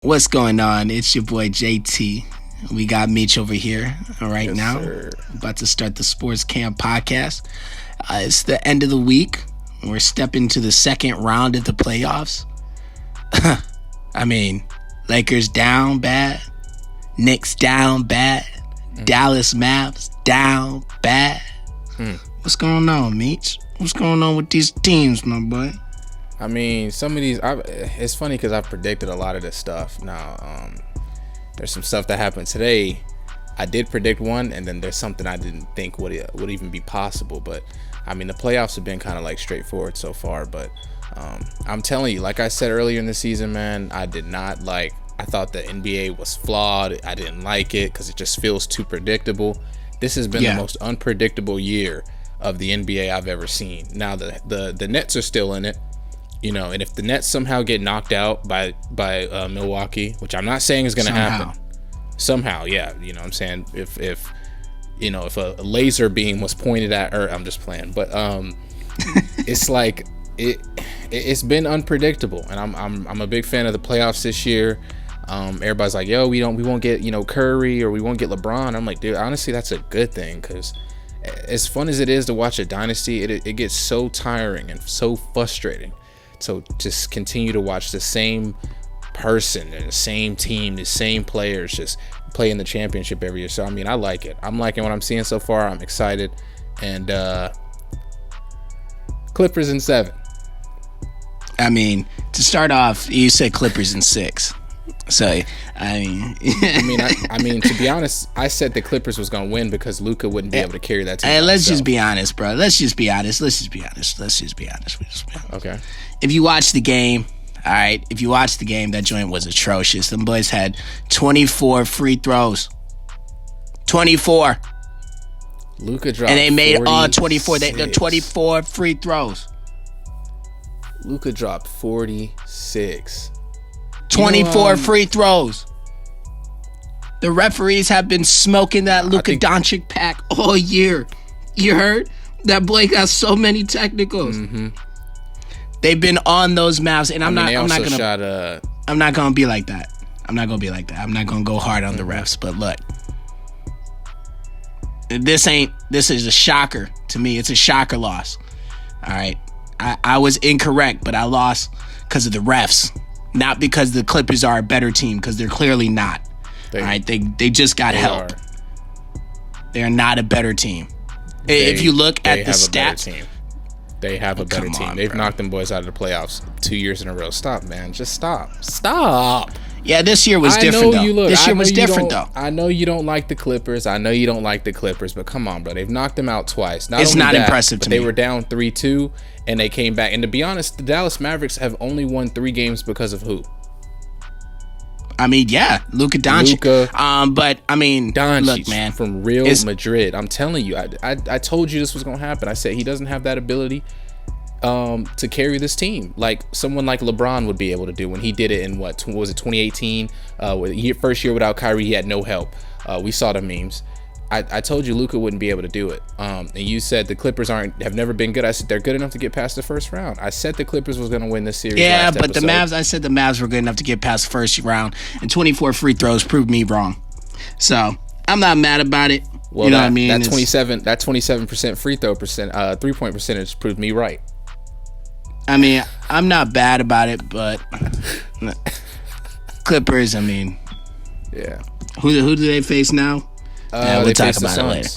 What's going on? It's your boy JT. We got Meech over here right now. Sir. About to start the Sports Camp Podcast. It's the end of the week. We're stepping to the second round of the playoffs. I mean, Lakers down bad. Knicks down bad. Dallas Mavs down bad. What's going on, Meech? What's going on with these teams, my boy? I mean, some of these, it's funny because I've predicted a lot of this stuff. Now, there's some stuff that happened today. I did predict one, and then there's something I didn't think would even be possible. But, I mean, the playoffs have been kind of like straightforward so far. But I'm telling you, like I said earlier in the season, man, I thought the NBA was flawed. I didn't like it because it just feels too predictable. This has been the most unpredictable year of the NBA I've ever seen. Now, the Nets are still in it. You know, and if the Nets somehow get knocked out by Milwaukee, which I'm not saying is going to happen, somehow, yeah, you know what I'm saying? If a laser beam was pointed at, or I'm just playing, but it's like it's been unpredictable, and I'm a big fan of the playoffs this year. Everybody's like, yo, we won't get Curry or we won't get LeBron. I'm like, dude, honestly, that's a good thing, because as fun as it is to watch a dynasty, it gets so tiring and so frustrating. So just continue to watch the same person and the same team, the same players just play in the championship every year. So, I mean, I like it. I'm liking what I'm seeing so far. I'm excited. And Clippers in 7. I mean, to start off, you said Clippers in 6. So, I mean, to be honest, I said the Clippers was going to win because Luka wouldn't be able to carry that team. Hey, let's just be honest, bro. Let's just be honest. Okay. If you watch the game, all right, that joint was atrocious. Them boys had 24 free throws. 24. Luka dropped, and they made 46. all 24. They 24 free throws. Luka dropped 46. 24 free throws. The referees have been smoking that Luka Doncic pack all year. You heard? That boy got so many technicals. Mm-hmm. They've been on those Mavs, and I'm not gonna be like that. I'm not gonna go hard on the refs. But look, this is a shocker to me. It's a shocker loss. All right, I was incorrect, but I lost because of the refs, not because the Clippers are a better team, because they're clearly not. All right, they just got help. They're not a better team. If you look at the stats. They have a better team. They've knocked them boys out of the playoffs 2 years in a row. Stop, man. Just stop. Yeah, this year was different, though. This year was different, though. I know you don't like the Clippers. But come on, bro. They've knocked them out twice. It's not impressive to me. They were down 3-2, and they came back. And to be honest, the Dallas Mavericks have only won 3 games because of who? I mean, yeah, Luka Doncic. But I mean, Doncic, look, man, from Real Madrid. I'm telling you, I told you this was gonna happen. I said he doesn't have that ability to carry this team like someone like LeBron would be able to do when he did it in what was it 2018? First year without Kyrie, he had no help. We saw the memes. I told you Luka wouldn't be able to do it. And you said the Clippers have never been good. I said they're good enough to get past the first round. I said the Clippers was going to win this series. Yeah, but the Mavs, I said the Mavs were good enough to get past the first round, and 24 free throws proved me wrong. So I'm not mad about it. Well, you know what I mean? That 27% free throw percent, 3-point percentage proved me right. I mean, I'm not bad about it, but Clippers. I mean, yeah. Who do they face now? We'll talk about it later.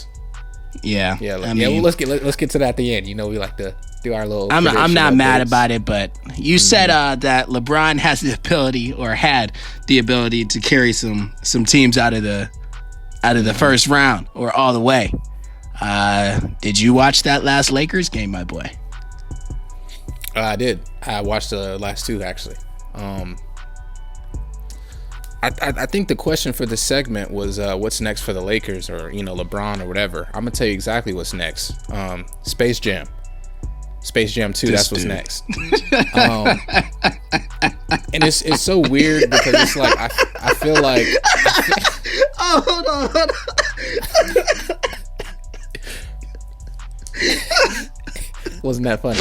Yeah. Well, let's get to that at the end. You know, we like to do our little. I'm not mad about it, but you said that LeBron has the ability, or had the ability, to carry some teams out of the first round or all the way. Did you watch that last Lakers game, my boy? I did. I watched the last 2 actually. I think the question for this segment was what's next for the Lakers, or LeBron or whatever. I'm gonna tell you exactly what's next. Space Jam 2. That's what's next. And it's so weird because it's like I feel like. Hold on. Wasn't that funny?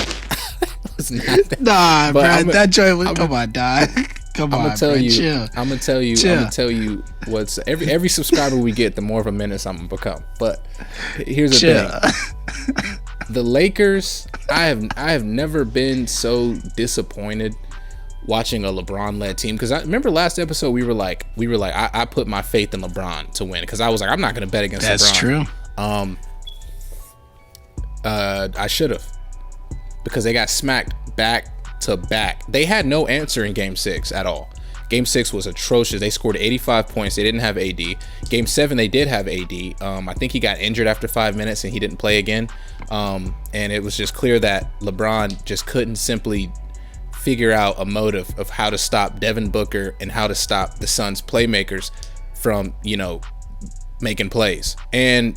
Nah, bro, that joint was. Come on, dog. Come on, bro, chill. I'm gonna tell you what's every subscriber we get, the more of a menace I'm gonna become. But here's the thing: the Lakers. I have never been so disappointed watching a LeBron-led team, because I remember last episode we were like I put my faith in LeBron to win, because I was like, I'm not gonna bet against LeBron. That's true. I should have, because they got smacked back to back. They had no answer in Game 6 at all. Game 6 was atrocious. They scored 85 points. They didn't have AD. Game 7 they did have AD. I think he got injured after 5 minutes and he didn't play again. And it was just clear that LeBron just couldn't simply figure out a motive of how to stop Devin Booker and how to stop the Suns playmakers from, making plays. And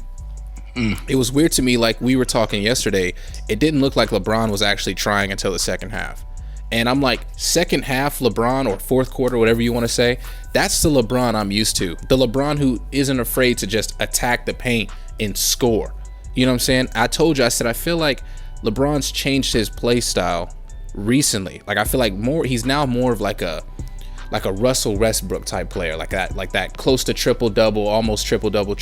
it was weird to me, like we were talking yesterday, it didn't look like LeBron was actually trying until the second half. And I'm like, second half LeBron, or fourth quarter, whatever you want to say, that's the LeBron I'm used to. The LeBron who isn't afraid to just attack the paint and score. You know what I'm saying? I told you, I said, I feel like LeBron's changed his play style recently. Like, I feel like he's now more of like a Russell Westbrook type player, like that close to triple double, almost triple double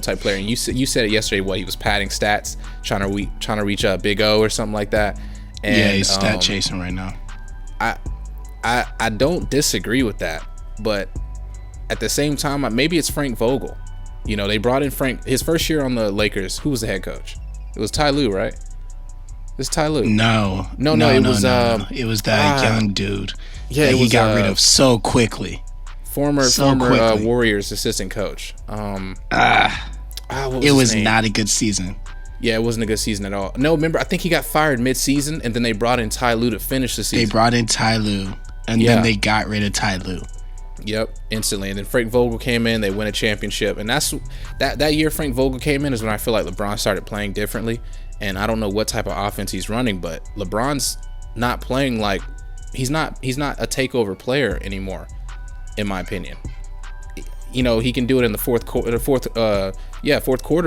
type player. And you said it yesterday, he was padding stats, trying to reach a Big O or something like that. And, yeah, he's stat chasing right now. I don't disagree with that, but at the same time, maybe it's Frank Vogel. They brought in Frank his first year on the Lakers. Who was the head coach? It was Ty Lue, right? It's Ty Lue. No. It was that young dude. Yeah, that he got rid of so quickly. Former Warriors assistant coach. It was not a good season. Yeah, it wasn't a good season at all. No, remember, I think he got fired mid-season, and then they brought in Ty Lue to finish the season. They brought in Ty Lue, and then they got rid of Ty Lue. Yep, instantly. And then Frank Vogel came in, they win a championship. And that's that year Frank Vogel came in is when I feel like LeBron started playing differently. And I don't know what type of offense he's running, but LeBron's not playing like he's not a takeover player anymore, in my opinion. He can do it in the fourth quarter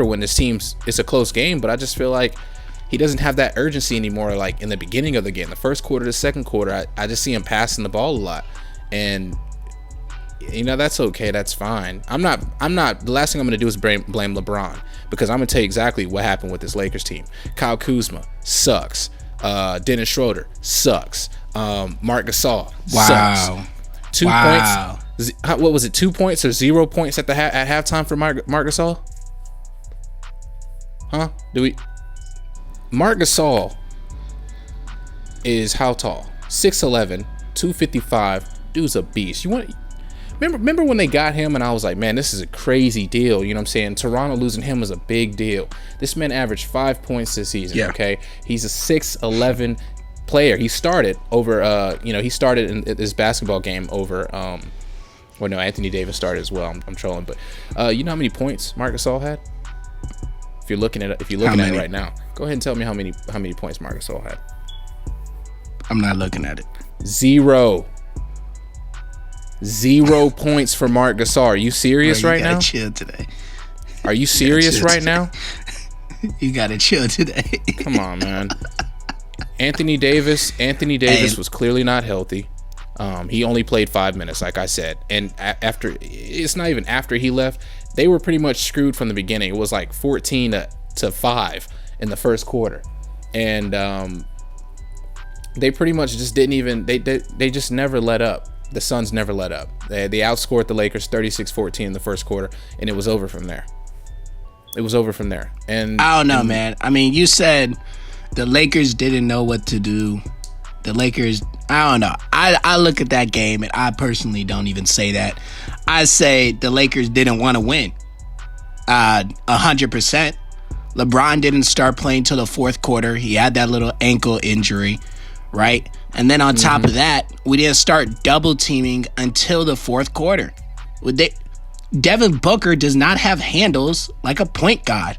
when this it's a close game, but I just feel like he doesn't have that urgency anymore. Like in the beginning of the game, the first quarter to second quarter, I just see him passing the ball a lot, and that's okay, that's fine. I'm not. The last thing I'm gonna do is blame LeBron, because I'm gonna tell you exactly what happened with this Lakers team. Kyle Kuzma sucks. Dennis Schroeder sucks. Marc Gasol sucks. 2 points. What was it? 2 points or 0 points at halftime for Marc Gasol? Huh? Marc Gasol is how tall? 6'11", 255. Dude's a beast. Remember when they got him and I was like, man, this is a crazy deal. You know what I'm saying? Toronto losing him was a big deal. This man averaged 5 points this season. Yeah. Okay, he's a 6'11" player. He started over. He started in this basketball game over. Anthony Davis started as well. I'm trolling, but you know how many points Marc Gasol had? If you're looking at it right now, go ahead and tell me how many points Marc Gasol had. I'm not looking at it. 0 points for Marc Gasol. Are you serious right now? Chill today. Are you serious right now? You gotta chill today. Come on, man. Anthony Davis was clearly not healthy. He only played 5 minutes, like I said. And it's not even after he left. They were pretty much screwed from the beginning. It was like 14-5 in the first quarter. And they pretty much just didn't even, they just never let up. The Suns never let up. They outscored the Lakers 36-14 in the first quarter, and it was over from there. And I don't know, man. I mean, you said the Lakers didn't know what to do. The Lakers, I don't know. I look at that game, and I personally don't even say that. I say the Lakers didn't want to win. 100%. LeBron didn't start playing till the fourth quarter. He had that little ankle injury, right? And then on top of that, we didn't start double teaming until the fourth quarter. Devin Booker does not have handles like a point guard.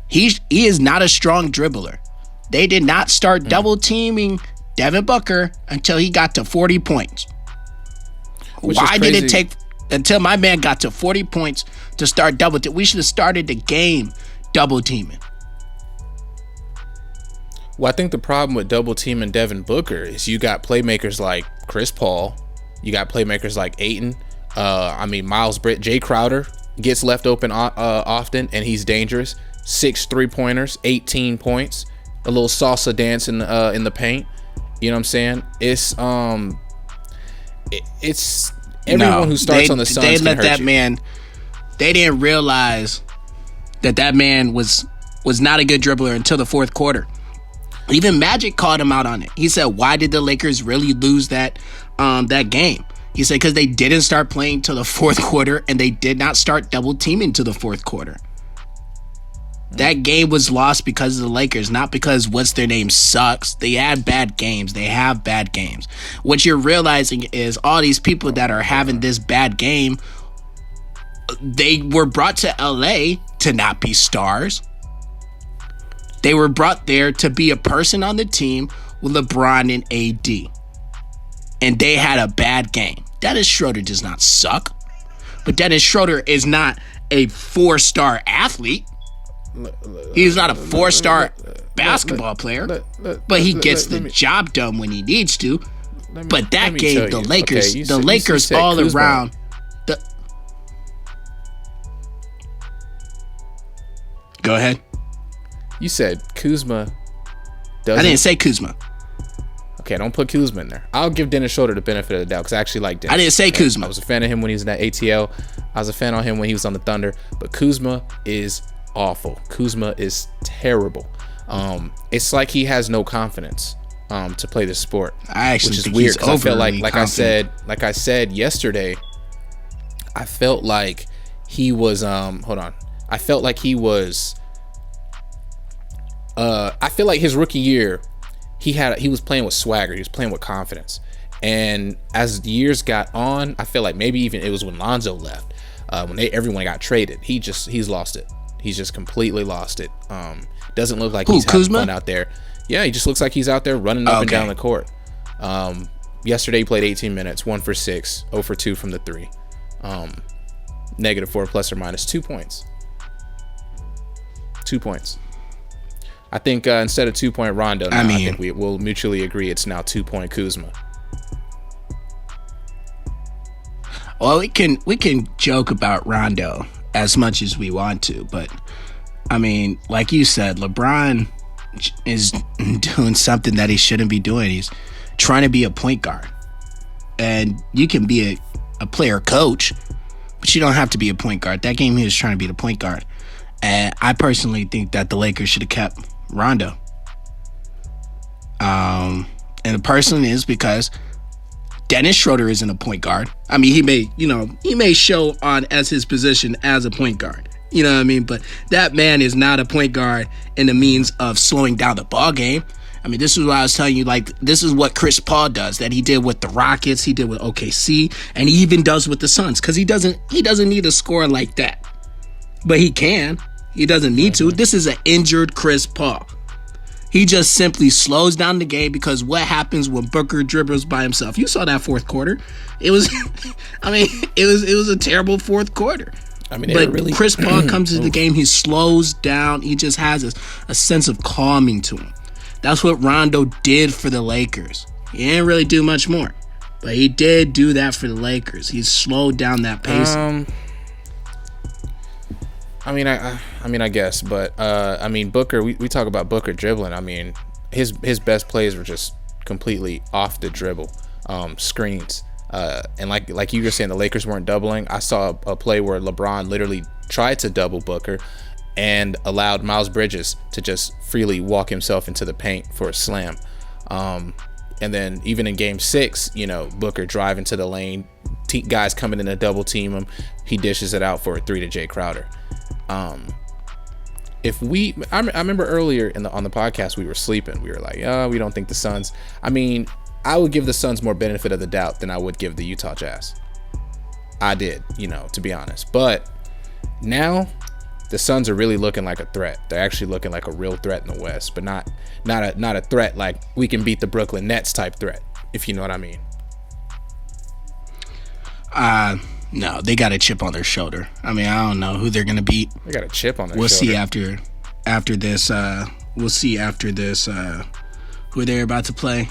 He is not a strong dribbler. They did not start double teaming Devin Booker until he got to 40 points. Why did it take until my man got to 40 points to start double teaming? We should have started the game double teaming. Well, I think the problem with double teaming Devin Booker is you got playmakers like Chris Paul, You got playmakers like Ayton. Miles Britt, Jay Crowder gets left open often, and he's dangerous. 6 3-pointers, 18 points, a little salsa dance in the paint. You know what I'm saying? It's everyone who starts on the Suns. They can let hurt that you. man. They didn't realize that man was not a good dribbler until the fourth quarter. Even Magic called him out on it. He said, "Why did the Lakers really lose that game?" He said, "Because they didn't start playing till the fourth quarter, and they did not start double teaming to the fourth quarter." That game was lost because of the Lakers, not because what's their name sucks. They had bad games. They have bad games. What you're realizing is all these people that are having this bad game, they were brought to LA to not be stars. They were brought there to be a person on the team with LeBron and AD. And they had a bad game. Dennis Schroeder does not suck. But Dennis Schroeder is not a 4-star athlete. He's not a 4-star basketball player. But he gets the job done when he needs to. But that game, the Lakers, the Lakers all around. Go ahead. You said Kuzma. I didn't say Kuzma. Okay, don't put Kuzma in there. I'll give Dennis Schroeder the benefit of the doubt because I actually like Dennis. I didn't say Kuzma. I was a fan of him when he was in that ATL. I was a fan of him when he was on the Thunder. But Kuzma is awful. Kuzma is terrible. It's like he has no confidence to play this sport. I actually which is think weird he's because I feel like confident. I said yesterday, I felt like he was I felt like he was I feel like his rookie year he was playing with swagger, he was playing with confidence. And as the years got on, I feel like maybe even it was when Lonzo left, when everyone got traded, he's lost it. He's just completely lost it. Doesn't look like he's having fun out there. Yeah, he just looks like he's out there running up and down the court. Yesterday he played 18 minutes, 1 for 6, 0 for 2 from the 3. -4 plus or minus 2 points. 2 points. I think instead of 2-point Rondo, I think we will mutually agree it's now 2-point Kuzma. Well, we can joke about Rondo as much as we want to, but I mean, like you said, LeBron is doing something that he shouldn't be doing. He's trying to be a point guard, and you can be a player coach, but you don't have to be a point guard. That game he was trying to be the point guard, and I personally think that the Lakers should have kept Rondo. And the person is because Dennis Schroeder isn't a point guard. I mean, he may show on as his position as a point guard. You know what I mean? But that man is not a point guard in the means of slowing down the ball game. I mean, this is what I was telling you. Like, this is what Chris Paul does, that he did with the Rockets, he did with OKC, and he even does with the Suns, because he doesn't need a score like that. But he can. He doesn't need to. This is an injured Chris Paul. He just simply slows down the game, because what happens when Booker dribbles by himself? You saw that fourth quarter. It was, it was a terrible fourth quarter. But Chris Paul comes into the game, he slows down. He just has a sense of calming to him. That's what Rondo did for the Lakers. He didn't really do much more, but he did do that for the Lakers. He slowed down that pace. I guess, but Booker. We talk about Booker dribbling. I mean, his best plays were just completely off the dribble, screens. And like you were saying, the Lakers weren't doubling. I saw a play where LeBron literally tried to double Booker and allowed Miles Bridges to just freely walk himself into the paint for a slam. And then even in Game 6, Booker driving to the lane, guys coming in to double team him, he dishes it out for a 3 to Jay Crowder. I remember earlier on the podcast we were sleeping. We were like, we don't think the Suns. I mean, I would give the Suns more benefit of the doubt than I would give the Utah Jazz. I did, to be honest. But now the Suns are really looking like a threat. They're actually looking like a real threat in the West, but not a threat like we can beat the Brooklyn Nets type threat, if you know what I mean. No, they got a chip on their shoulder. I mean, I don't know who they're gonna beat. They got a chip on their shoulder. We'll see after this. We'll see after this who they're about to play.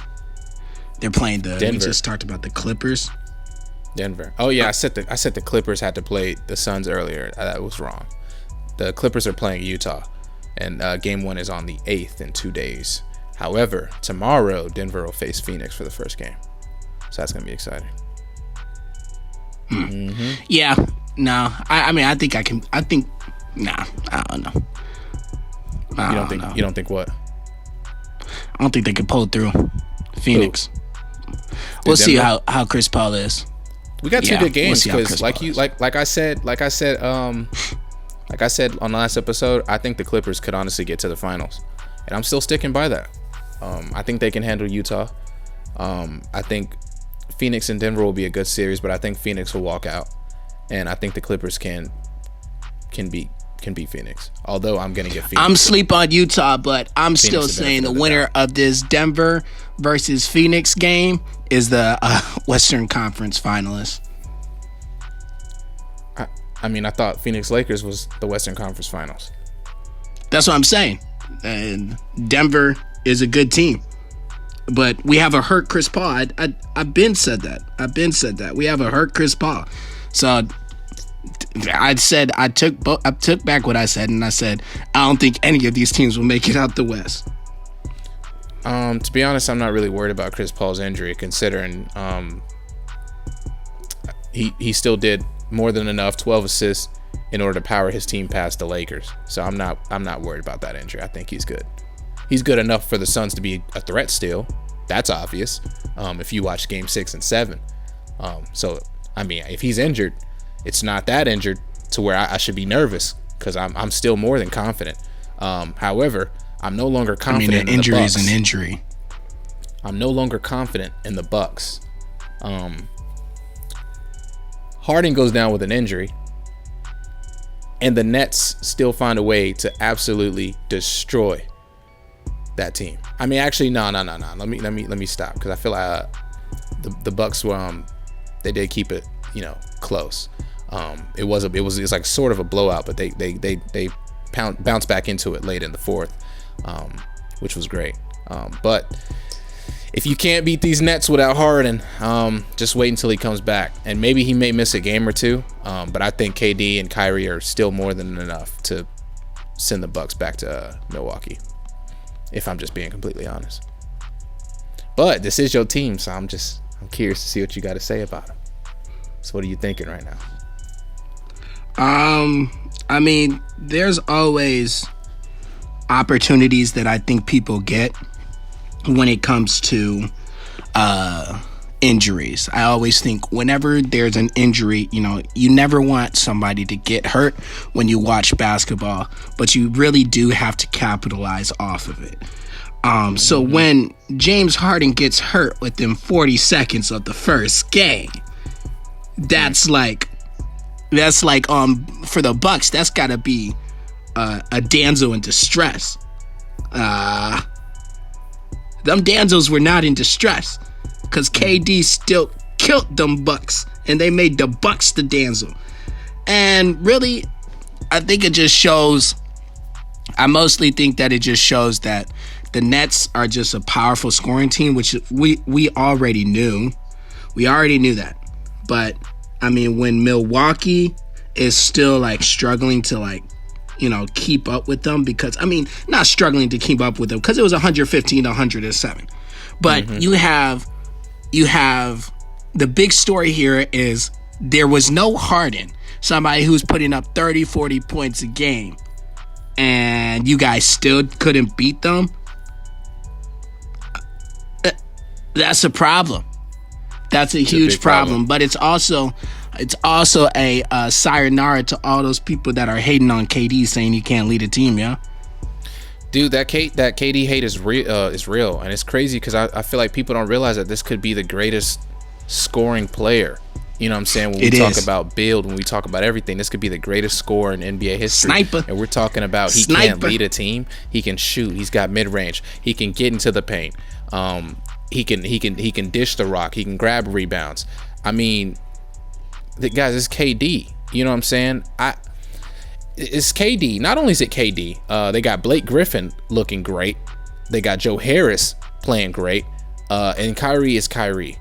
They're playing Denver. We just talked about the Clippers. Denver. Oh yeah, I said the Clippers had to play the Suns earlier. That was wrong. The Clippers are playing Utah, and game 1 is on the 8th in 2 days. However, tomorrow Denver will face Phoenix for the first game, so that's gonna be exciting. Mm-hmm. Yeah. No. I mean, I think I can. I think. Nah. I don't know. You don't think what? I don't think they can pull through Phoenix. We'll see how Chris Paul is. We got 2 good games because, like I said on the last episode, I think the Clippers could honestly get to the finals, and I'm still sticking by that. I think they can handle Utah. I think Phoenix and Denver will be a good series, but I think Phoenix will walk out, and I think the Clippers can beat Phoenix. Although I'm gonna get Phoenix. I'm sleep on Utah, but I'm still saying the winner of this Denver versus Phoenix game is the Western Conference finalist. I mean, I thought Phoenix Lakers was the Western Conference Finals. That's what I'm saying. And Denver is a good team, but we have a hurt Chris Paul. I've been said that. We have a hurt Chris Paul. So I took back what I said, and I said I don't think any of these teams will make it out the West. To be honest, I'm not really worried about Chris Paul's injury, considering he still did more than enough, 12 assists, in order to power his team past the Lakers. So I'm not worried about that injury. I think he's good. He's good enough for the Suns to be a threat still. That's obvious. If you watch Game 6 and 7. So I mean, if he's injured, it's not that injured to where I should be nervous, because I'm still more than confident. However, I'm no longer confident. I mean, an injury is an injury. I'm no longer confident in the Bucks. Harden goes down with an injury, and the Nets still find a way to absolutely destroy that team. I mean, actually, no. Let me stop, because I feel like the Bucks they did keep it, close. It was like sort of a blowout, but they bounced back into it late in the fourth, which was great. But if you can't beat these Nets without Harden, just wait until he comes back, and maybe he may miss a game or two. But I think KD and Kyrie are still more than enough to send the Bucks back to Milwaukee, if I'm just being completely honest. But this is your team, so I'm curious to see what you got to say about it. So what are you thinking right now? I mean, there's always opportunities that I think people get when it comes to injuries. I always think whenever there's an injury, you never want somebody to get hurt when you watch basketball, but you really do have to capitalize off of it. So when James Harden gets hurt within 40 seconds of the first game, that's like for the Bucks, that's got to be a damsel in distress. Them damsels were not in distress, because KD still killed them Bucks, and they made the Bucks the damsel. And really, I think it just shows. I mostly think that it just shows that the Nets are just a powerful scoring team, which we already knew. We already knew that. But I mean, when Milwaukee is still struggling to keep up with them, because I mean, not struggling to keep up with them, because it was 115 to 107. But you have the big story here is there was no Harden, somebody who's putting up 30, 40 points a game, and you guys still couldn't beat them. That's a problem. That's a huge problem. But it's also a sayonara to all those people that are hating on KD, saying he can't lead a team. Yeah, dude, that KD hate is real, and it's crazy because I feel like people don't realize that this could be the greatest scoring player. You know what I'm saying? When we talk about build, when we talk about everything, this could be the greatest scorer in NBA history. Sniper. And we're talking about he can't lead a team. He can shoot. He's got mid range. He can get into the paint. He can dish the rock. He can grab rebounds. I mean, guys, it's KD. You know what I'm saying? It's KD. Not only is it KD, they got Blake Griffin looking great. They got Joe Harris playing great. And Kyrie is Kyrie.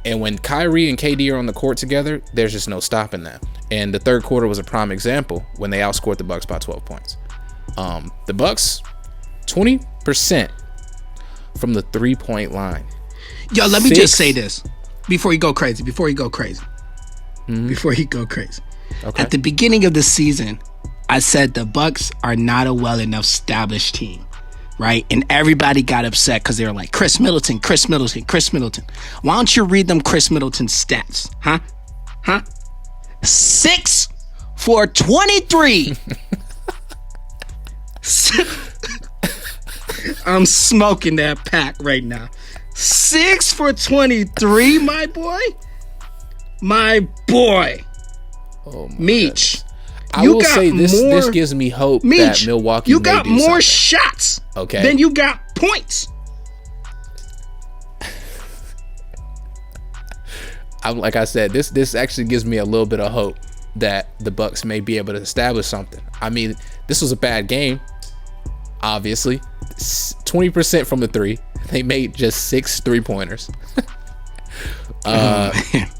And when Kyrie and KD are on the court together, there's just no stopping that. And the third quarter was a prime example when they outscored the Bucks by 12 points. The Bucks, 20% from the 3-point line. Yo, let me just say this before you go crazy. Okay. At the beginning of the season, I said the Bucks are not a well enough established team, right? And everybody got upset because they were like, Chris Middleton. Why don't you read them Chris Middleton stats? Huh? 6 for 23. I'm smoking that pack right now. 6 for 23, my boy. Oh my Meech. goodness. I will say this gives me hope that Milwaukee you got may do more something. shots Okay. than you got points. Like I said, this actually gives me a little bit of hope that the Bucks may be able to establish something. I mean, this was a bad game, obviously. 20% from the three. They made just 6 3-pointers.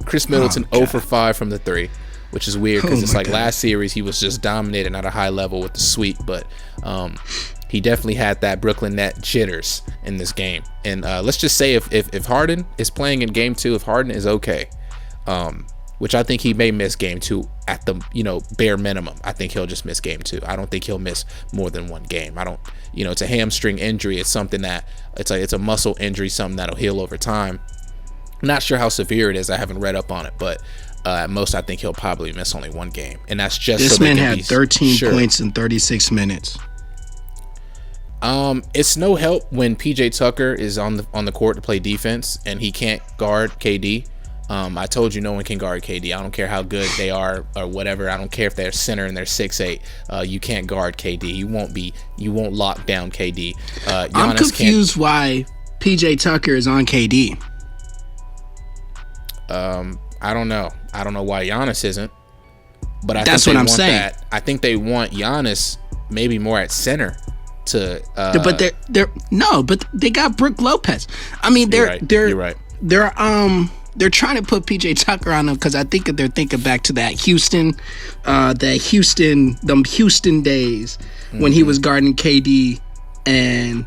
Chris Middleton 0 for 5 from the 3, which is weird because it's like last series he was just dominating at a high level with the sweep, but he definitely had that Brooklyn Net jitters in this game. And let's just say if Harden is playing in game 2, if Harden is okay, which I think he may miss game 2 at the bare minimum. I think he'll just miss game 2. I don't think he'll miss more than one game. I don't, it's a hamstring injury. It's something that it's a muscle injury, something that'll heal over time. I'm not sure how severe it is. I haven't read up on it, but at most I think he'll probably miss only one game, and that's just this so man had 13 points in 36 minutes. It's no help when PJ Tucker is on the court to play defense and he can't guard KD. I told you no one can guard KD. I don't care how good they are or whatever. I don't care if they're center and they're 6'8". You can't guard KD. You won't lock down KD. Giannis I'm confused why PJ Tucker is on KD. I don't know. I don't know why Giannis isn't. But that's what I'm saying. I think they want Giannis maybe more at center to. But they got Brook Lopez. I mean, You're right. They're trying to put PJ Tucker on him because I think they're thinking back to that Houston days when he was guarding KD, and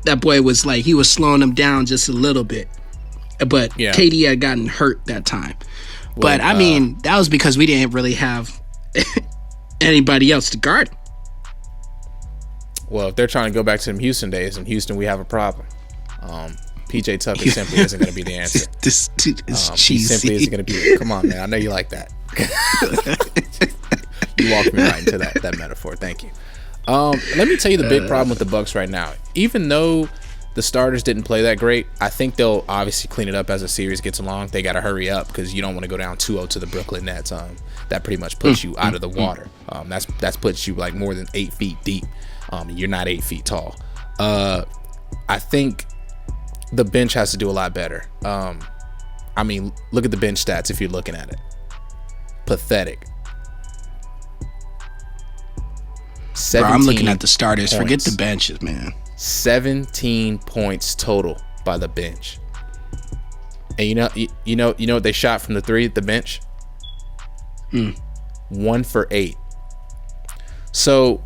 that boy was like he was slowing him down just a little bit, but KD had gotten hurt that time. But I mean, that was because we didn't really have anybody else to guard him. Well, if they're trying to go back to them Houston days, in Houston we have a problem. PJ Tucker simply isn't going to be the answer. This dude is cheesy. He simply isn't going to be. Come on, man. I know you like that. You walked me right into that metaphor. Thank you. Let me tell you the big problem with the Bucks right now. Even though the starters didn't play that great, I think they'll obviously clean it up as the series gets along. They got to hurry up because you don't want to go down 2-0 to the Brooklyn Nets. That pretty much puts you out of the water. That's puts you like more than 8 feet deep. You're not 8 feet tall. I think the bench has to do a lot better. I mean, look at the bench stats if you're looking at it. Pathetic. Bro, I'm looking at the starters. Points. Forget the benches, man. 17 points total by the bench. And you know what they shot from the 3 at the bench? 1 for 8. So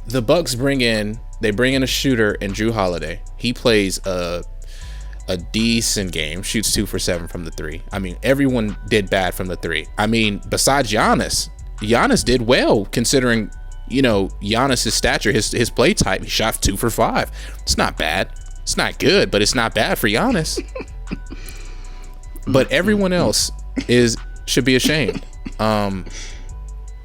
the Bucks bring in a shooter in Drew Holiday. He plays a decent game, shoots 2 for 7 from the 3. I mean, everyone did bad from the 3. I mean, besides Giannis did well considering, Giannis's stature, his play type. He shot 2 for 5. It's not bad. It's not good, but it's not bad for Giannis. But everyone else should be ashamed.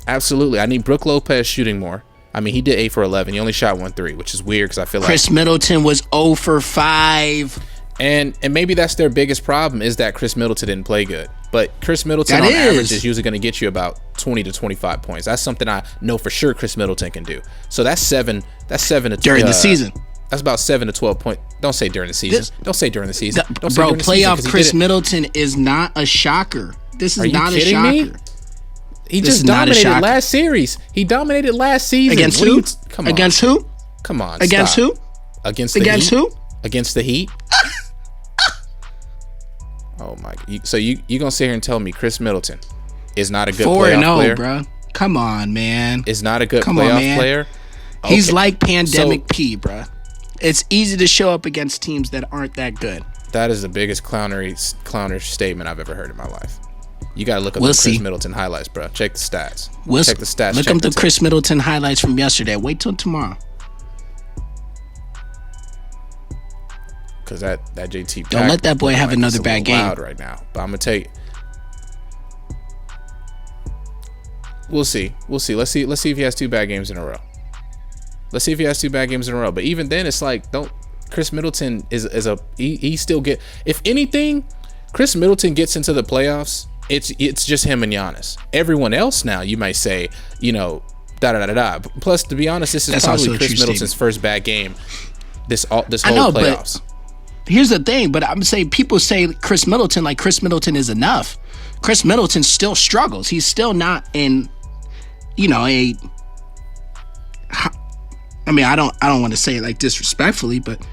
Absolutely. I need Brook Lopez shooting more. I mean, he did 8 for 11. He only shot 1 3, which is weird because I feel Chris Middleton was 0 for 5. And maybe that's their biggest problem is that Chris Middleton didn't play good. But Chris Middleton on average is usually going to get you about 20 to 25 points. That's something I know for sure Chris Middleton can do. So that's 7 to during the season. That's about 7 to 12 points. Don't say during the season. Don't say during the season. Bro, playoff Chris Middleton is not a shocker. This is not a shocker. Me? He just dominated last series. He dominated last season. Against who? Come on. Against who? Come on. Against stop. who? Against the Heat. Who? Against the Heat. my. So you gonna sit here and tell me Chris Middleton is not a good playoff player? 4-0, bro. Come on, man. Is not a good playoff player. Okay. He's like Pandemic P, bro. It's easy to show up against teams that aren't that good. That is the biggest clownish statement I've ever heard in my life. You gotta look up the Chris Middleton highlights, bro. Check the stats. Check the stats. Look up the Chris Middleton highlights from yesterday. Wait till tomorrow. Because that JT. Don't let that boy have another bad game. Loud right now, but I'm gonna tell you. We'll see. Let's see if he has 2 bad games in a row. But even then, it's like, Chris Middleton he still get. If anything, Chris Middleton gets into the playoffs. It's just him and Giannis. Everyone else now, you might say, Plus, to be honest, this is probably Chris Middleton's first bad game. This whole playoffs. Here's the thing, but I'm saying people say Chris Middleton like Chris Middleton is enough. Chris Middleton still struggles. He's still not in, I don't want to say it like disrespectfully, but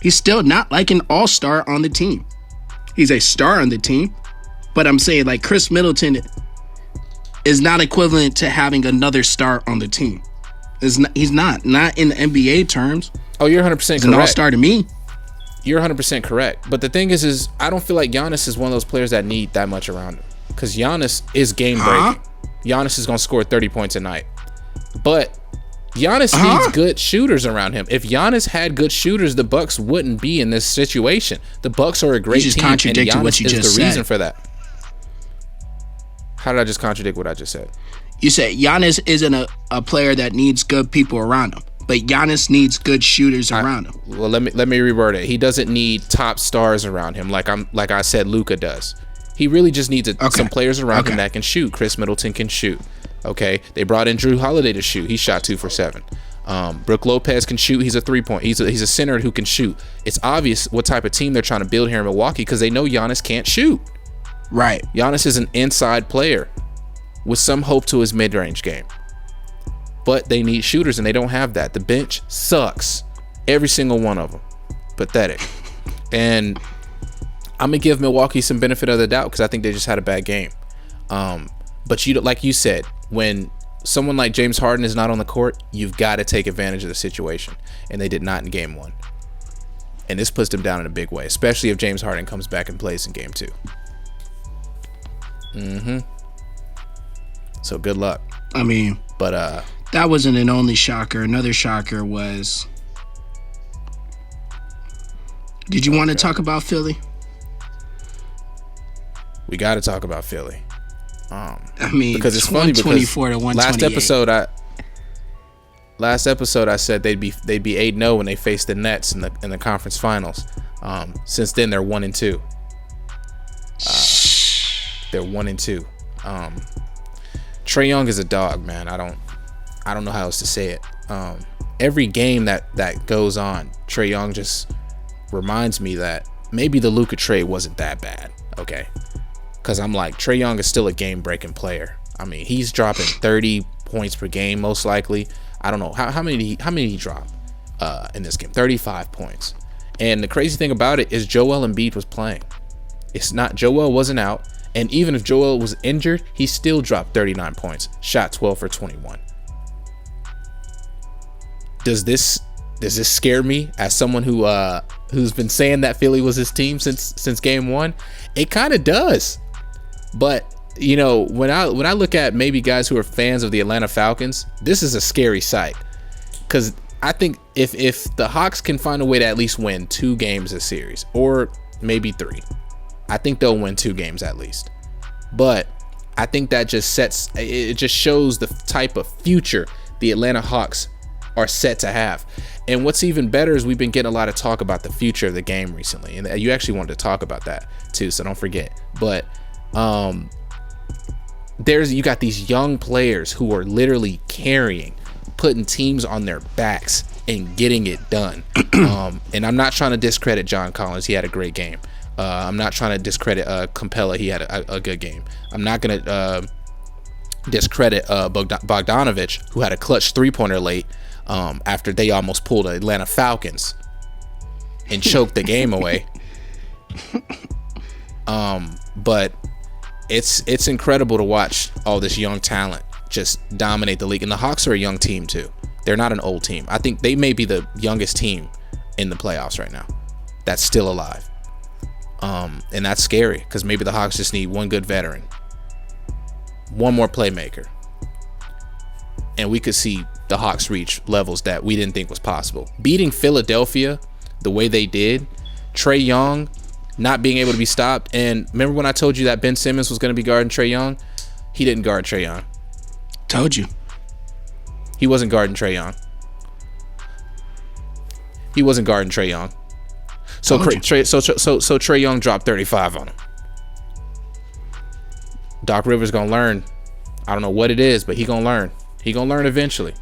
he's still not like an all-star on the team. He's a star on the team, but I'm saying like Chris Middleton is not equivalent to having another star on the team. He's not in the NBA terms. Oh, you're 100% correct. He's an all-star to me. You're 100% correct. But the thing is I don't feel like Giannis is one of those players that need that much around him. Because Giannis is game-breaking. Giannis is going to score 30 points a night. But Giannis needs good shooters around him. If Giannis had good shooters, the Bucks wouldn't be in this situation. The Bucks are a great team, and Giannis is the reason for that. How did I just contradict what I just said? You said Giannis isn't a player that needs good people around him. But Giannis needs good shooters around him. Well, let me reword it. He doesn't need top stars around him like I said Luka does. He really just needs some players around him that can shoot. Chris Middleton can shoot. Okay, they brought in Drew Holiday to shoot. He shot 2 for 7. Brook Lopez can shoot. He's a 3-point. He's a center who can shoot. It's obvious what type of team they're trying to build here in Milwaukee because they know Giannis can't shoot. Right. Giannis is an inside player with some hope to his mid-range game. But they need shooters, and they don't have that. The bench sucks. Every single one of them. Pathetic. And I'm going to give Milwaukee some benefit of the doubt because I think they just had a bad game. But like you said, when someone like James Harden is not on the court, you've got to take advantage of the situation. And they did not in game 1. And this puts them down in a big way, especially if James Harden comes back and plays in game 2. So good luck. But that wasn't an only shocker. Another shocker was, did you want to talk about Philly? We got to talk about Philly. Because it's funny because 124 to 128. Last episode I said they'd be 8-0 when they faced the Nets in the conference finals. Since then they're 1-2. They're 1-2. Trae Young is a dog, man. I don't know how else to say it. Every game that goes on, Trae Young just reminds me that maybe the Luka trade wasn't that bad. Okay. Because I'm like, Trae Young is still a game-breaking player. I mean, he's dropping 30 points per game, most likely. I don't know. How many did he drop in this game? 35 points. And the crazy thing about it is Joel Embiid was playing. Joel wasn't out. And even if Joel was injured, he still dropped 39 points. Shot 12 for 21. Does this scare me as someone who's been saying that Philly was his team since game 1? It kind of does. But when I look at maybe guys who are fans of the Atlanta Falcons, this is a scary sight. Because I think if the Hawks can find a way to at least win 2 games a series, or maybe 3, I think they'll win 2 games at least. But I think that just shows the type of future the Atlanta Hawks are set to have. And what's even better is we've been getting a lot of talk about the future of the game recently, and you actually wanted to talk about that too, so don't forget. But you got these young players who are literally putting teams on their backs and getting it done. And I'm not trying to discredit John Collins. He had a great game. I'm not trying to discredit Capella. He had a good game. I'm not going to discredit Bogdanovich, who had a clutch 3-pointer late after they almost pulled the Atlanta Falcons and choked the game away. But it's incredible to watch all this young talent just dominate the league. And the Hawks are a young team too. They're not an old team. I think they may be the youngest team in the playoffs right now that's still alive. And that's scary because maybe the Hawks just need one good veteran, one more playmaker, and we could see the Hawks reach levels that we didn't think was possible. Beating Philadelphia the way they did, Trae Young not being able to be stopped. And remember when I told you that Ben Simmons was going to be guarding Trae Young? He didn't guard Trae Young. Told you. He wasn't guarding Trae Young. He wasn't guarding Trae Young. So Trae Young dropped 35 on him. Doc Rivers gonna learn. I don't know what it is, but he gonna learn. He gonna learn eventually.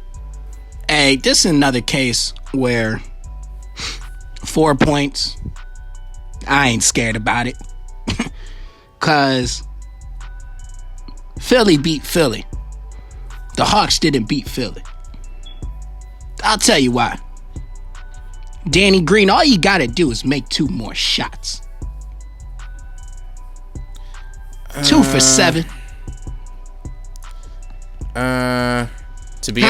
Hey, this is another case where 4 points, I ain't scared about it. Cause Philly beat Philly. The Hawks didn't beat Philly. I'll tell you why. Danny Green, all you gotta do is make 2 more shots. 2 for 7. To be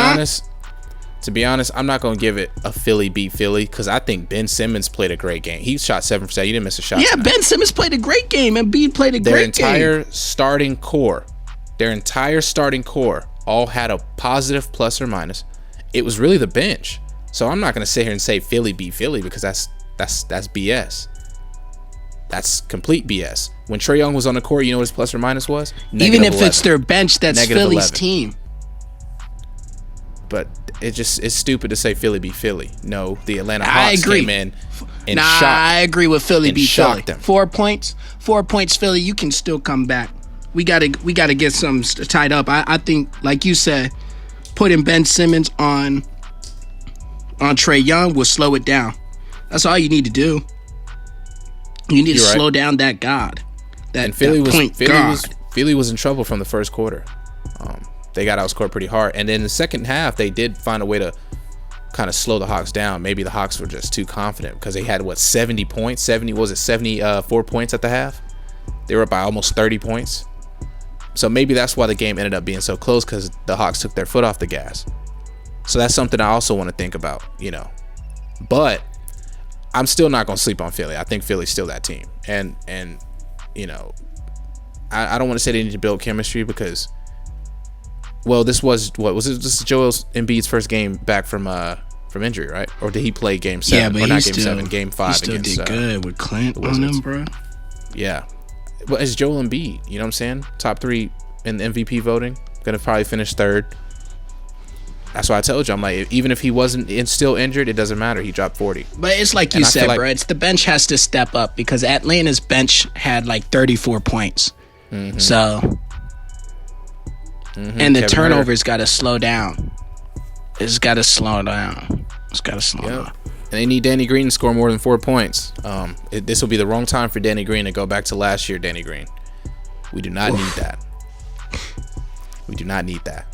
honest, I'm not gonna give it a Philly beat Philly because I think Ben Simmons played a great game. He shot 7 for 7. You didn't miss a shot. Yeah, tonight. Ben Simmons played a great game, and Embiid played a great game. Their entire starting core all had a positive plus or minus. It was really the bench. So I'm not gonna sit here and say Philly beat Philly because that's BS. That's complete BS. When Trae Young was on the court, you know what his plus or minus was? Even if it's their bench, that's Philly's 11. Team. But it's stupid to say Philly beat Philly. No, the Atlanta Hawks came in and shocked. I agree with Philly beat Philly. Them. 4 points, Philly. You can still come back. We gotta get some tied up. I think, like you said, putting Ben Simmons on Trae Young will slow it down. That's all you need to do. You need to slow down that god. Philly was in trouble from the first quarter. They got outscored pretty hard, and then in the second half they did find a way to kind of slow the Hawks down. Maybe the Hawks were just too confident because they had 70 points. 74 points at the half. They were up by almost 30 points. So maybe that's why the game ended up being so close, because the Hawks took their foot off the gas. So that's something I also want to think about, But I'm still not going to sleep on Philly. I think Philly's still that team. And I don't want to say they need to build chemistry because, well, this was Joel Embiid's first game back from injury, right? Or did he play game 7? Yeah, but or not game 7, game 5 he still against, did good with Clint on him, bro. Yeah. But it's Joel Embiid, you know what I'm saying? Top 3 in the MVP voting. Gonna probably finish 3rd. That's why I told you. I'm like, even if he wasn't still injured, it doesn't matter. He dropped 40. But it's like you said, bro. It's the bench has to step up because Atlanta's bench had like 34 points. Mm-hmm. So, and the turnovers got to slow down. It's got to slow down. down. And they need Danny Green to score more than 4 points. This will be the wrong time for Danny Green to go back to last year, Danny Green. We do not need that. We do not need that.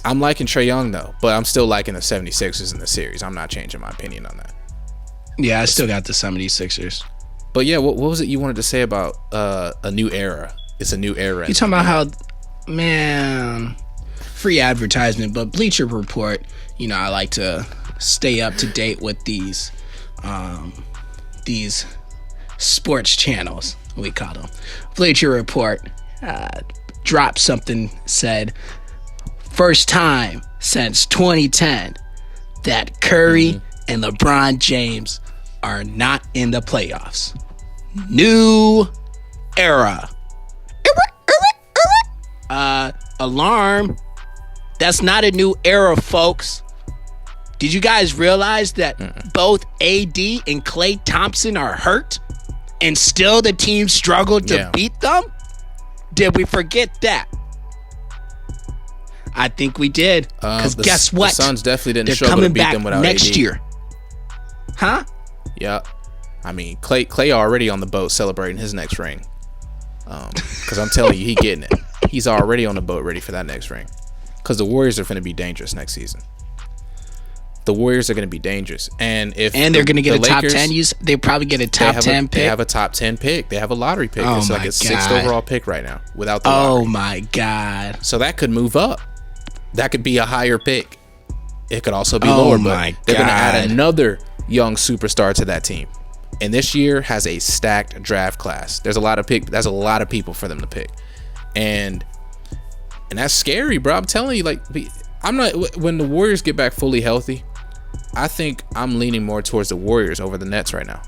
I'm liking Trae Young, though, but I'm still liking the 76ers in the series. I'm not changing my opinion on that. Yeah, I still got the 76ers. But yeah, what was it you wanted to say about a new era? It's a new era. You talking about how, man, free advertisement, but Bleacher Report, I like to stay up to date with these sports channels, we call them. Bleacher Report dropped something, said, first time since 2010 that Curry and LeBron James are not in the playoffs. New era. Alarm. That's not a new era, folks. Did you guys realize that both AD and Klay Thompson are hurt and still the team struggled to beat them? Did we forget that? I think we did. Because guess what? The Suns definitely didn't struggle to beat them without next AD. year. Huh? Yeah. I mean, Klay already on the boat celebrating his next ring. Because I'm telling you, he getting it. He's already on the boat ready for that next ring. Because the Warriors are going to be dangerous next season. the Warriors are going to be dangerous. And they're going to get a Lakers, top 10. They probably get a top 10 pick. They have a top 10 pick. They have a lottery pick. It's like a 6th overall pick right now without the lottery. Oh my God. So that could move up. That could be a higher pick. It could also be lower, but they're going to add another young superstar to that team. And this year has a stacked draft class. There's a lot of people for them to pick. And that's scary, bro. I'm telling you, like, when the Warriors get back fully healthy, I think I'm leaning more towards the Warriors over the Nets right now.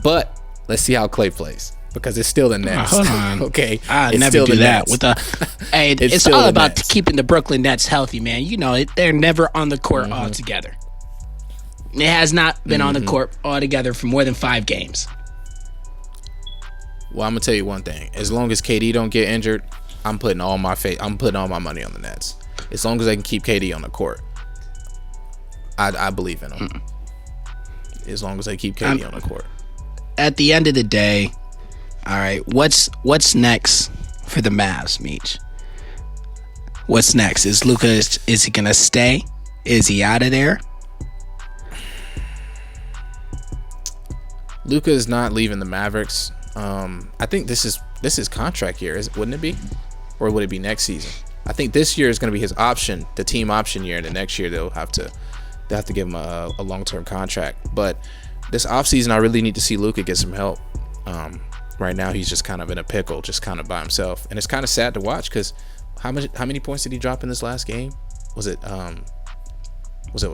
But let's see how Klay plays, because it's still the Nets. Hold on. Okay, I it's never do that. Nets. Hey, it's all about keeping the Brooklyn Nets healthy, man. You know, they're never on the court altogether. It has not been on the court altogether for more than 5 games. Well, I'm gonna tell you one thing. As long as KD don't get injured, I'm putting all my money on the Nets. As long as they can keep KD on the court, I believe in them. As long as they keep KD on the court. At the end of the day, all right, what's next for the Mavs, Meech? What's next? Is Luka, is he gonna stay? Is he out of there? Luka is not leaving the Mavericks. I think this is contract year, wouldn't it be? Or would it be next season? I think this year is going to be his option, the team option year, and the next year they'll have to give him a long-term contract. But this offseason, I really need to see Luka get some help. Right now, he's just kind of in a pickle, just kind of by himself, and it's kind of sad to watch because how many points did he drop in this last game? Was it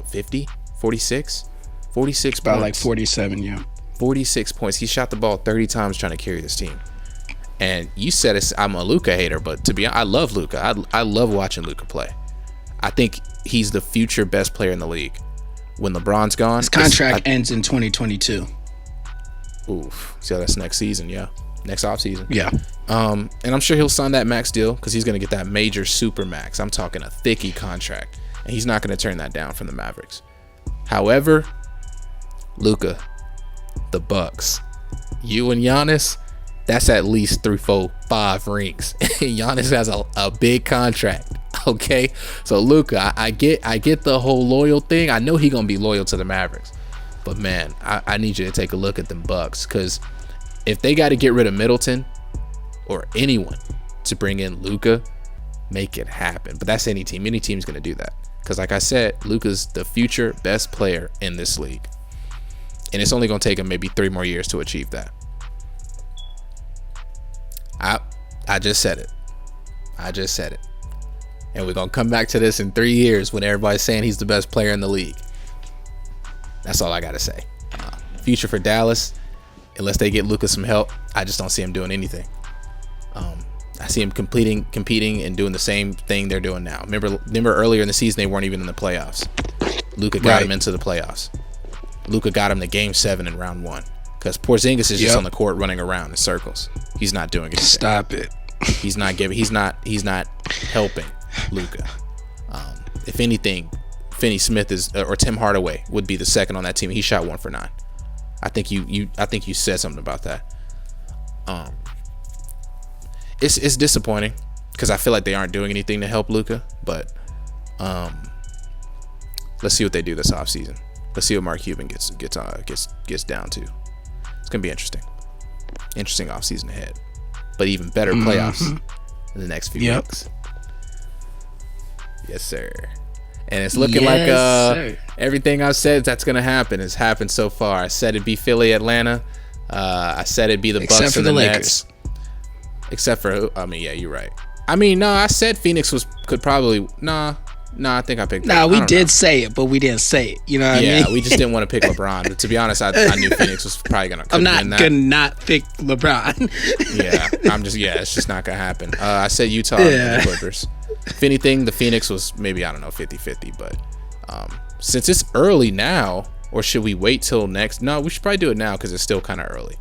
50, 46, 46 about points? Like 47, yeah. 46 points. He shot the ball 30 times trying to carry this team. And you said I'm a Luka hater, but to be honest, I love Luka. I love watching Luka play. I think he's the future best player in the league. When LeBron's gone, his contract ends in 2022. Oof. So that's next season, yeah. Next offseason. Yeah. And I'm sure he'll sign that max deal because he's going to get that major super max. I'm talking a thickie contract. And he's not going to turn that down from the Mavericks. However, Luka, the Bucks, you and Giannis, that's at least 3, 4, 5 rings. Giannis has a big contract. Okay, so Luka, I get the whole loyal thing. I know he's gonna be loyal to the Mavericks, but man, I need you to take a look at them Bucks, because if they got to get rid of Middleton or anyone to bring in Luka, make it happen. But that's any team. Any team's gonna do that, because like I said, Luka's the future best player in this league. And it's only going to take him maybe 3 more years to achieve that. I just said it. And we're going to come back to this in 3 years when everybody's saying he's the best player in the league. That's all I got to say. Future for Dallas, unless they get Luka some help, I just don't see him doing anything. I see him competing and doing the same thing they're doing now. Remember earlier in the season, they weren't even in the playoffs. Luka got him into the playoffs. Luka got him to Game 7 in round 1 because Porzingis is just on the court running around in circles. He's not doing anything. Stop it. He's not helping Luka. If anything, Finney Smith or Tim Hardaway would be the second on that team. He shot 1 for 9. I think you said something about that. It's disappointing because I feel like they aren't doing anything to help Luka, but let's see what they do this offseason. Let's see what Mark Cuban gets down to. It's gonna be interesting offseason ahead, but even better playoffs in the next few weeks. Yes, sir. And it's looking like everything I've said that's gonna happen has happened so far. I said it'd be Philly, Atlanta. I said it'd be the Bucks and the Lakers. Except for, yeah, you're right. No, I said Phoenix could probably I think I picked. We did say it, but we didn't say it. You know what I mean? Yeah, we just didn't want to pick LeBron. But to be honest, I knew Phoenix was probably gonna. I'm not gonna not pick LeBron. It's just not gonna happen. I said Utah and the Clippers. If anything, the Phoenix was maybe 50-50. But since it's early now, or should we wait till next? No, we should probably do it now because it's still kind of early.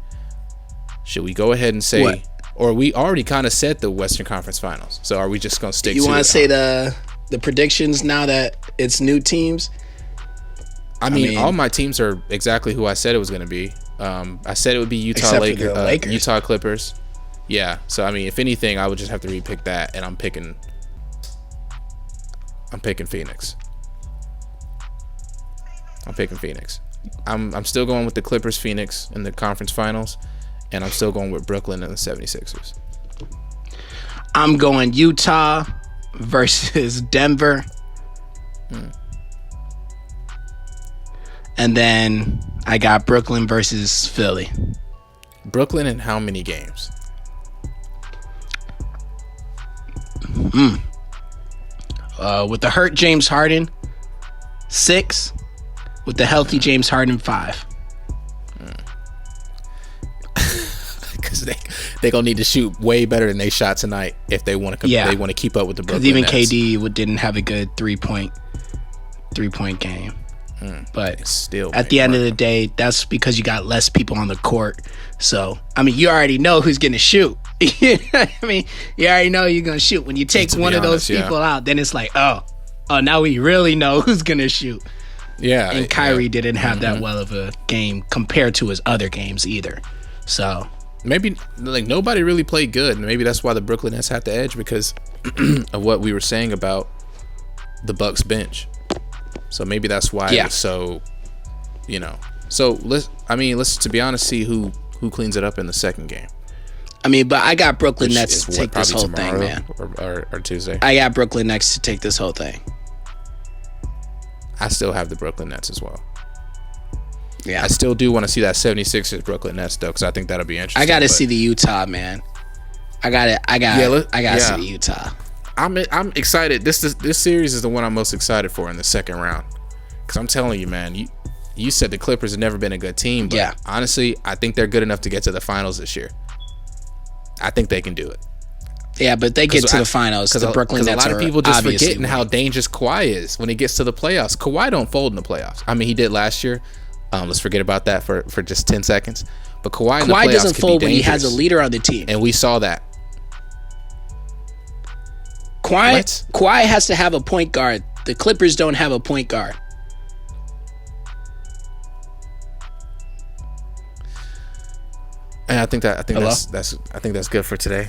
Should we go ahead and say? What? Or we already kind of said the Western Conference Finals. So are we just gonna stick? You want to say the predictions now that it's new teams? I mean, all my teams are exactly who I said it was going to be. I said it would be Utah Lakers. Utah Clippers. Yeah. So, if anything, I would just have to repick that, and I'm I'm picking Phoenix. I'm still going with the Clippers, Phoenix in the conference finals, and I'm still going with Brooklyn and the 76ers. I'm going Utah versus Denver. And then I got Brooklyn versus Philly. Brooklyn in how many games? With the hurt James Harden, 6. With the healthy James Harden, 5. Because they gonna need to shoot way better than they shot tonight if they want to. They want to keep up with the Brooklyn Nets. Because even Nets. KD didn't have a good 3-point game. But still, at the end of the day, that's because you got less people on the court. So I mean, you already know who's gonna shoot. You know what I mean, you already know you're gonna shoot. When you take one of those people out, then it's like, oh, now we really know who's gonna shoot. Yeah, and Kyrie didn't have that well of a game compared to his other games either. So maybe like nobody really played good, and maybe that's why the Brooklyn Nets had the edge because of what we were saying about the Bucks bench. So maybe that's why it was so, So let's to be honest, see who cleans it up in the second game. I mean, but I got Brooklyn Nets to take this whole thing, man. Or Tuesday. I got Brooklyn Nets to take this whole thing. I still have the Brooklyn Nets as well. Yeah. I still do want to see that 76ers Brooklyn Nets though, because I think that'll be interesting. I got to see the Utah, man. I got to see the Utah. I'm excited. This series is the one I'm most excited for in the second round. Because I'm telling you, man, you said the Clippers have never been a good team, but honestly, I think they're good enough to get to the finals this year. I think they can do it. Yeah, but they get to the finals because the Brooklyn Nets are a lot of people just forgetting winning. how dangerous Kawhi is when he gets to the playoffs. Kawhi don't fold in the playoffs. I mean, he did last year. Let's forget about that for just 10 seconds. But Kawhi in the playoffs doesn't fold when he has a leader on the team, and we saw that. Kawhi has to have a point guard. The Clippers don't have a point guard. And I think that's good for today.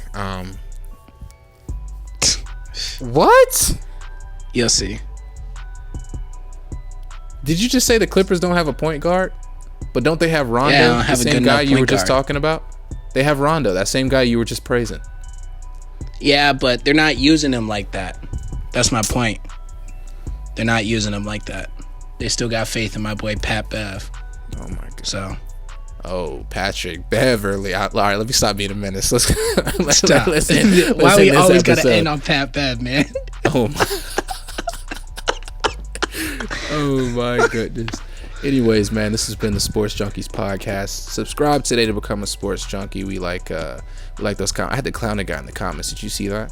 What? You'll see. Did you just say the Clippers don't have a point guard? But don't they have Rondo? Yeah, the same guy you were just talking about? They have Rondo, that same guy you were just praising. Yeah, but they're not using him like that. That's my point. They're not using him like that. They still got faith in my boy Pat Bev. Oh my god. So. Oh, Patrick Beverly. All right, let me stop being a menace. Let's stop. Why we always got to end on Pat Bev, man? Oh my. Oh my goodness. Anyways, man, this has been the Sports Junkies Podcast. Subscribe today to become a sports junkie. We like those comments. I had to clown a guy in the comments. Did you see that?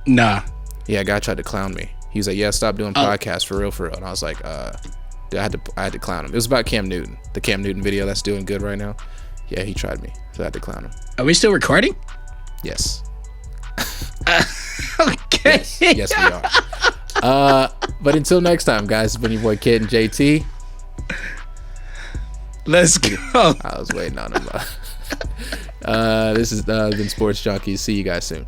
Nah. Yeah, a guy tried to clown me. He was like, "Yeah, stop doing podcasts for real." And I was like, dude, I had to clown him. It was about Cam Newton, the Cam Newton video that's doing good right now. Yeah, he tried me, so I had to clown him. Are we still recording? Yes. Okay. Yes, we are. But until next time, guys, it's been your boy Kid and JT. Let's go. I was waiting on him. This has been Sports Junkies. See you guys soon.